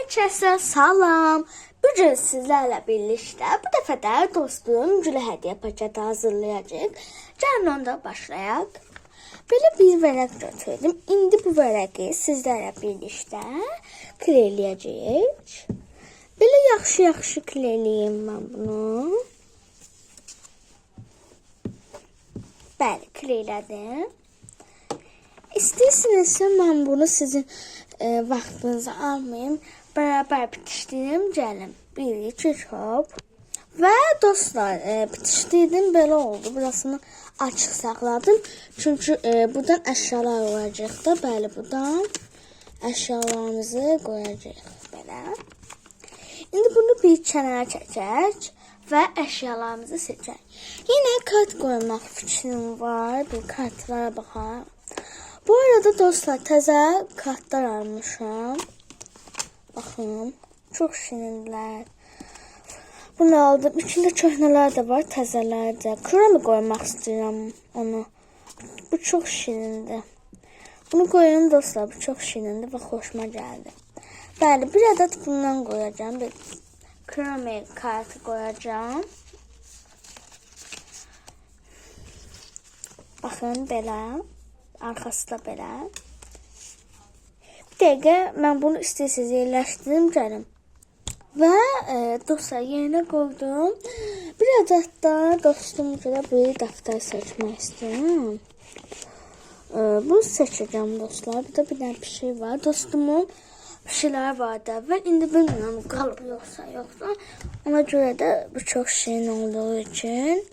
Herkese salam. Bugün sizlerle birlikte bu defa da dostum Gül'e hediye paketi hazırlayacak. Gelin onda başlayaq. Böyle bir vərəq götürdüm. İndi bu vərəqi sizlərlə birlikte kleləyəcəyik. Böyle yaxşı kleləyim mən bunu. Bəli, kleylədim. İstəyirsinizsə mən bunu sizin vaxtınızı almayayım. Beraber bitişdirdim, gəlin. 1, 2, hop. Və dostlar, bitişdirdim, belə oldu. Burasını açıq saxladım. Çünki buradan əşyalar olacaq da. Bəli, buradan əşyalarımızı qoyacağıq. Belə. İndi bunu bir kənara çəkək və əşyalarımızı seçək. Yenə kart qoymaq fikrim var. Bir kartlara baxaq. Bu arada dostlar, təzə kartlar almışam. Baxın, çox şirinlər. Bunu aldım. İçində köhnələr də var, təzələr də. Kremi qoymaq istəyirəm onu. Bu çox şirindir. Bunu qoyun dostlar, bu çox şirindir və xoşuma gəldi. Bəli, bir ədəd bundan qoyacağım. Bir kremi kartı qoyacağım. Baxın, belə. Arxası da belə. Bir dəqiqə mən bunu istəyirsiniz yerləşdirdim, gəlim. Və dostlar yerinə qoydum. Bir ədəd də dostum görə bir dəftər seçmək istəyirəm. Bunu seçəcəm dostlar. Bir də bir dənə bir şey var. Dostumun bir şeyləri vardı və indi bilmirəm qalıb yoxsa yoxsa. Ona görə də bu çox şirin olduğu üçün,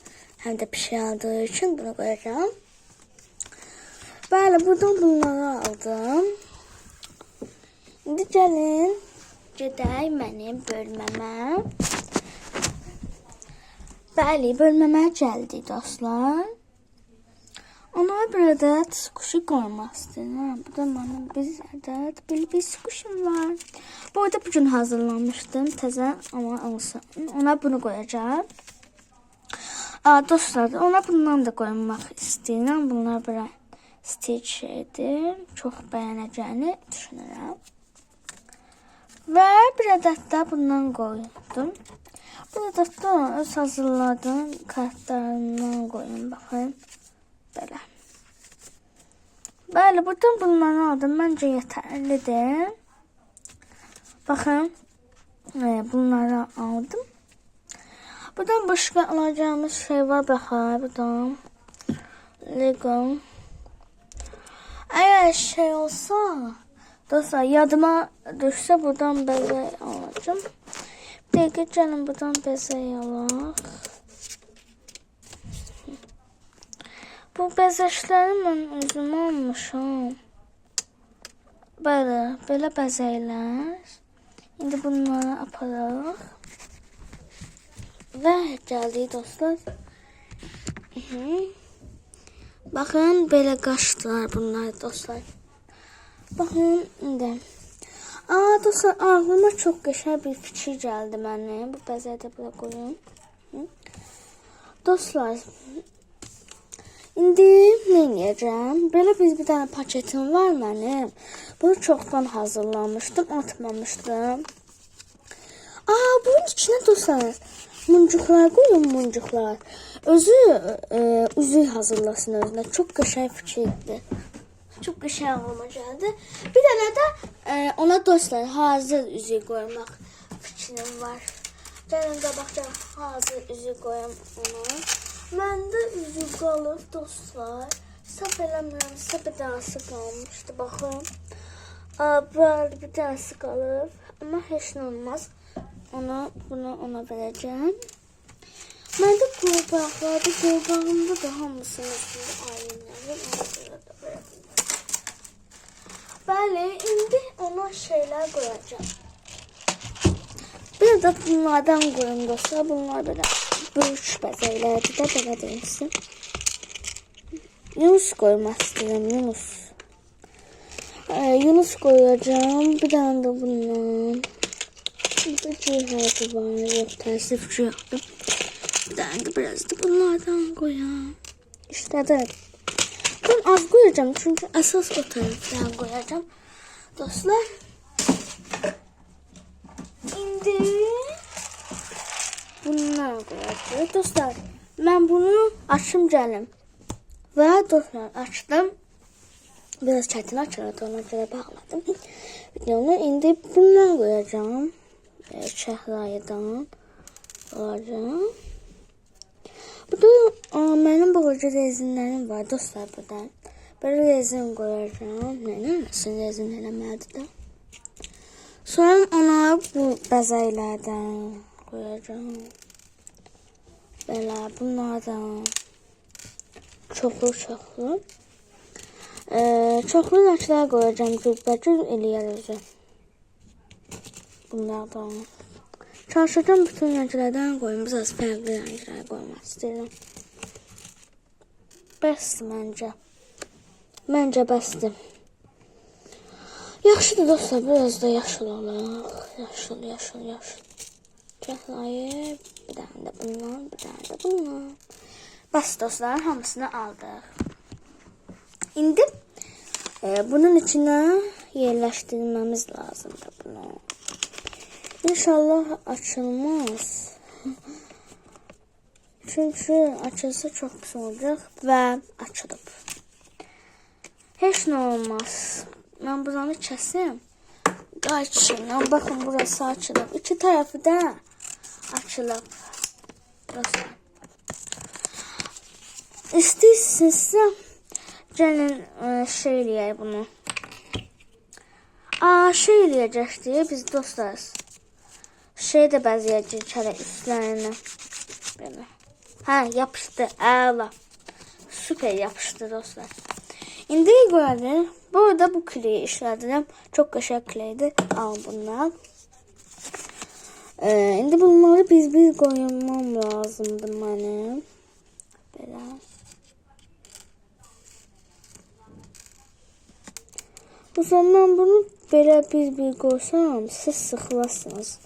həm də bir şey aldığı üçün bunu qoyacağım. Bəli, buradan bunları aldım. İndi gəlin, gedək mənim bölməmə. Bəli, bölməmə gəldik dostlar. Ona bir ədəd kuşu qoymaq istəyirəm. Bu da mənim bir ədəd bilbis kuşum var. Bu arada bugün hazırlamışdım təzə, amma olsun. Ona bunu qoyacağım. Dostlar, ona bundan da qoymaq istəyirəm. Bunlar belə Stitch şeydir. Çox bəyənəcəyini düşünürəm. Və bir ədəd də bundan qoydum. Bir ədəd də öz hazırladığım kartlarından qoyun. Baxın. Belə. Bəli, buradan bunları aldım. Məncə yetərlidir. Baxın. Bunları aldım. Buradan başqa alacağımız şey var. Baxın. Buradan Lego. Eğer şey olsa, dostlar yadıma düşse buradan bezey alacağım. Bir dakika canım, buradan bezey alaq. Bu bezeşləri mən özüm almışam. Belə bezeylər. İndi bunları aparaq. Və gəldik dostlar. Bakın belə qaşlar bunlar dostlar. Bakın indi. Dostlar ağlıma çox qəşəng bir fikir gəldi mənim. Bu bəzəyi də bura qoyum. Dostlar, indi nə edəcəm? Belə bir dənə paketim var mənim. Bunu çoxdan hazırlamışdım, atmamışdım. Bunun içine dostlar muncuqlar qoyun, muncuqlar. Özü üzük hazırlasın özünə. Çox qəşəng fikirdir. Çox qəşəng olma gəldi. Bir dənə də ona dostlar hazır üzük qoymaq fikrim var. Gəlin qabaqca hazır üzük qoyum ona. Məndə üzük qalıb dostlar. Səhv eləmirəmsə bir dənəsi qalmışdı. Baxın. Böyle bir dənəsi qalıb. Amma heç nə olmaz. Bunu ona verəcəm. Məndə qolbaq vardı. Qolbağımda da hamısının üstündə ayınları. Bəli, indi ona şeylər qoyacağım. Bir də bunlardan qoyum dostlar. Bunlar belə böyük bəzəklərdir də belə deyilsin. Yunus qoymaq istəyirəm, Yunus. Yunus qoyacağım. Bir dənə də bundan. Bir cihazı var. Yok, təəssüf yoxdur. Bir dənə də biraz da bunlardan qoyam. İşlədim. Ben az koyacağım çünkü əsas o tərəfdən qoyacağım. Dostlar. Evet dostlar, ben bunu açım gəlim. Və dostlar, açdım. Biraz çətin açıldı, ona görə bağladım videonu. İndi bundan qoyacağım. Şəhrayadan alacağım. Bu da mənim balaca rezinlərim var dostlar buradan. Böyle rezin qoyacağım. Nəsin rezin eləməlidir də. Sonra ona bu bəzəklərdən qoyacağım. Belə bunlardan çoxlu. Çoxlu rənglər qoyacağım. Cürbəcür eləyər özü. Bunlardan. Çalışacağım bütün rənglərdən qoyum. Biraz fərqli rənglər qoymaq istəyirəm. Bəsdir məncə. Məncə bəsdir. Yaxşıdır dostlar. Biraz da yaşıl olaq. Yaşıl. Şəhlayı. Bir dənə də bundan. Bəs dostlar, hamısını aldıq. İndi bunun içine yerləşdirmemiz lazımdır bunu. İnşallah açılmaz. Çünkü açılsa çok pis olacak ve açılıb. Heç ne olmaz. Ben buranı kəsim. Qayçın. Bakın burası açılıb. İki tarafı da açılıb. Burası. İstəyirsinizsə gəlin şey eləyək bunu. Şey eləyəcək deyə biz dostlar. Şey də bəzəyəcək hələ üstlərini. Belə. Hə, yapışdı. Əla. Süper yapışdı dostlar. İndi qoyalım. Bu arada bu kleyi işlədirəm. Çox qəşəng kleydir. Al bundan. İndi bunları bir qoymam lazımdır mənim. Belə. O zaman bunu belə bir qoysam, siz sıxılasınız.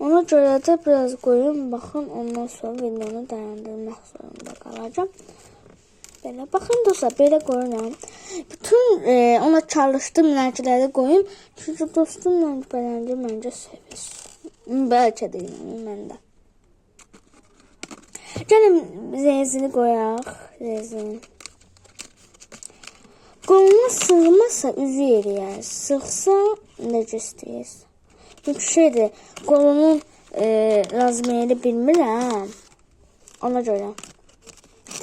Ona görə də biraz qoyun, baxın, ondan sonra videonu dayandırmaq zorunda qalacağım. Belə, baxın dostlar, belə qoyuram. Bütün ona çalışdığım rəngləri qoyum. Çünki dostum rəngləri məncə sevir. Bəlkə deyim, məndə. Gəlin rezini qoyaq, rezin. Qoluna sığmasa üzü yeriyər. Sıxsa necə istəyirsən. Çünki şeydir, qolunun lazım elə bilmirəm. Ona görə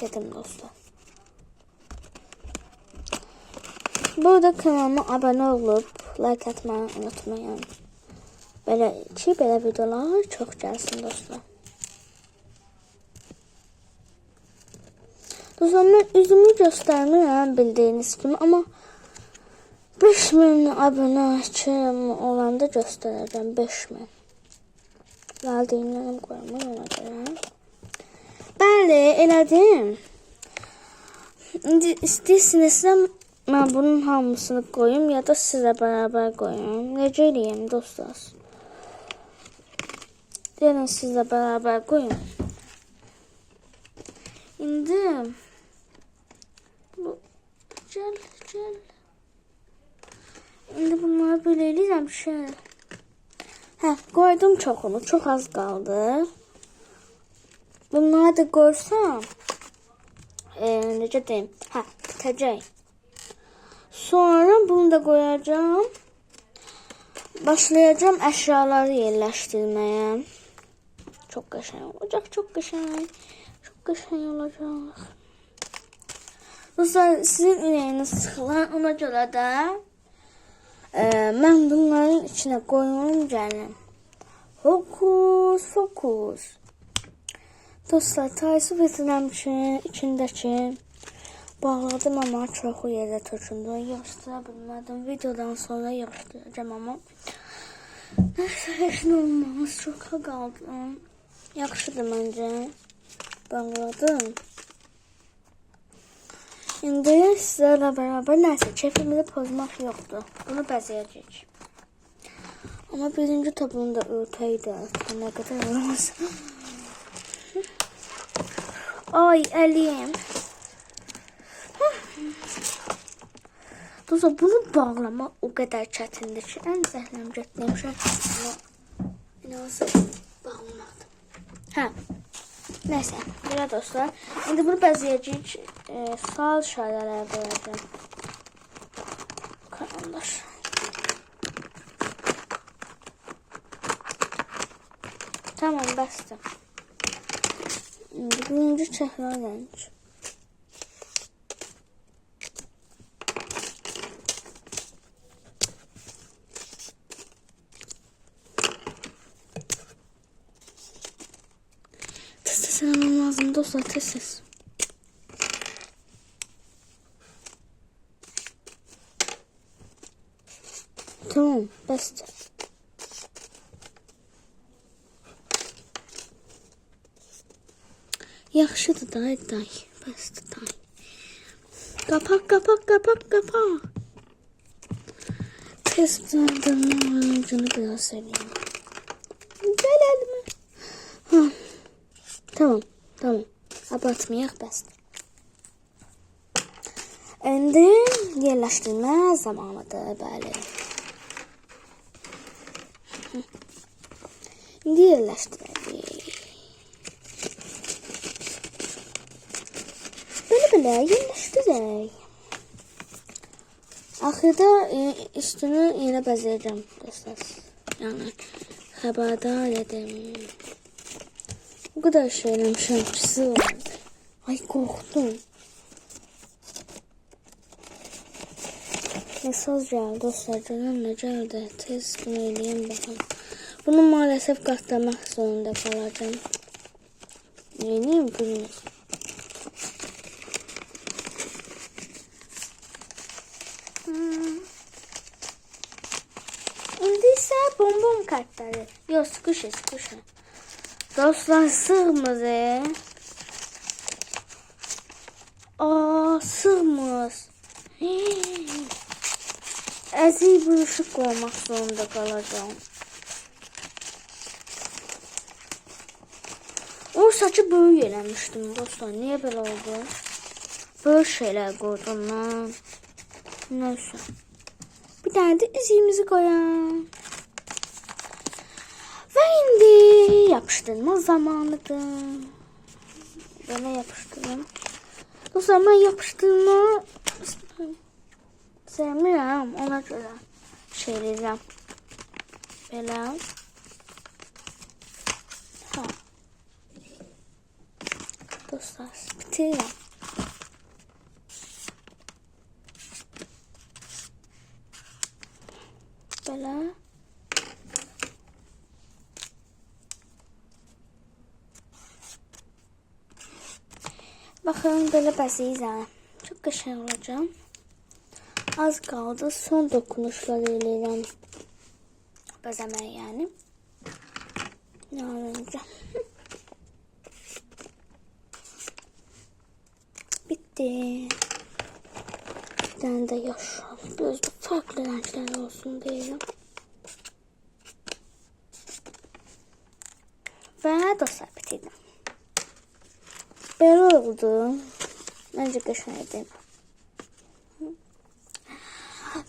dedim dostlar. Burada kanalıma abunə olub, like atmayı unutmayın. Belə ki, belə videolar çox gəlsin dostlar. Dostlar, mən üzümü göstərmirəm bildiyiniz kimi, amma 5000 abunəçim olanda göstərəcəm, 5000. Valideynlərim qoymur ona görə. Bəli, elədim. İndi istəyirsinizsə mən bunun hamısını qoyum ya da sizə bərabər qoyum. Necə eləyəm dostlar? Gəlin sizə bərabər qoyum. İndi Gel. İndi bunları böyle eləyirəm şey. Qoydum çoxunu. Çox az qaldı. Bunları da qoysam necə deyim? Bitəcək. Sonra bunu da qoyacağım. Başlayacağım əşyaları yerləşdirməyə. Çox qəşəng olacaq. Çok qəşəng olacaq. Dostlar, sizin ürəyiniz sıxılan, ona görə də mən bunların içine qoyuyorum gəlim. Fokus. Dostlar, təəssüf edirəm ki, içindəki bağladım ama çoxu yerdə tökündü. Yığışdıra bilmədim. Videodan sonra yığışdıracağım ama. Neyse, heç nə olmaz. Çox qaldım. Yaxşıdır məncə. Bağladım. İndi sizlerle beraber neyse keyfimizi pozmaq yoxdur. Bunu bəzəyəcək. Ama birinci tabunu da örtəydi. Ne kadar olmaz. Ay əlim. Dostlar, bunu bağlamaq o kadar çətindir ki, ən zəhləmcət demişəm. İnanılmaz bağlamadım. Neyse, belə dostlar. İndi bunu bəzəyəcəyik. Sual işarələri qoyacağım. Karandaş. Tamam, bəsdir. İndi birinci çəhrayənç. Tez eləməm lazım dostlar, tez. Tamam, bəsdir. Yaxşıdır da, day. Bəsdir, day. Qapak. Testdən oyuncunu biraz seveyim. Gələl mi? Ha. Tamam. Abartmayaq, bəsdir. İndi yerləşdirmə zamanıdır, bəli. İndi yerləşdirək. Belə yerləşdirək. Axırda üstünü yenə bəzəyəcəm dostlar. Yəni xəbərdar edim. Bu kadar şey eləmişəm ki, sığ. Ay, qorxdum. Mesaj gəldi dostlar, canım nə gəldi? Tez bunu eləyəm baxım. Bunu maalesef qatlamaq zorunda qalacağım. Neyim bunu? İndi isə bonbon kartları. Yox, sıkışın. Dostlar, sığmaz. Sığmaz. Əziz bir ışıq qoymaq zorunda qalacağım. O saçı böyük eləmişdim dostlar. Niyə belə oldu? Böyük şeylər qoydum lan. Neyse. Bir tane de izimizi koyalım. Ve indi yapıştırma zamanıdır. Böyle yapıştırayım. Dostlar, ben yapıştırma sevmiyorum. Ona göre şey diyeceğim. Böyle. Ha. Dostlar, bitireyim. Böyle. Bakın böyle bəzəyəcəm. Çok qəşəng olacağım. Az qaldı. Son dokunuşlar eləyirəm. Bəzəməyə yəni. Yanınca. Bitti. Bir tane de yaşam. Biraz da farklı renkler olsun diyelim. Ve dostlar, bitirdim. Böyle oldu. Bence qəşəngdir.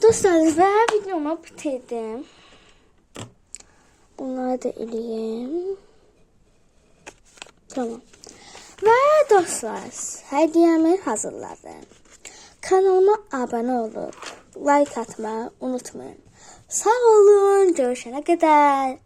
Dostlar, ve videomu bitirdim. Bunları da eləyim. Tamam. Ve dostlar, hediyemi hazırladım. Kanalıma abone olup like atmayı unutmayın. Sağ olun. Görüşene kadar.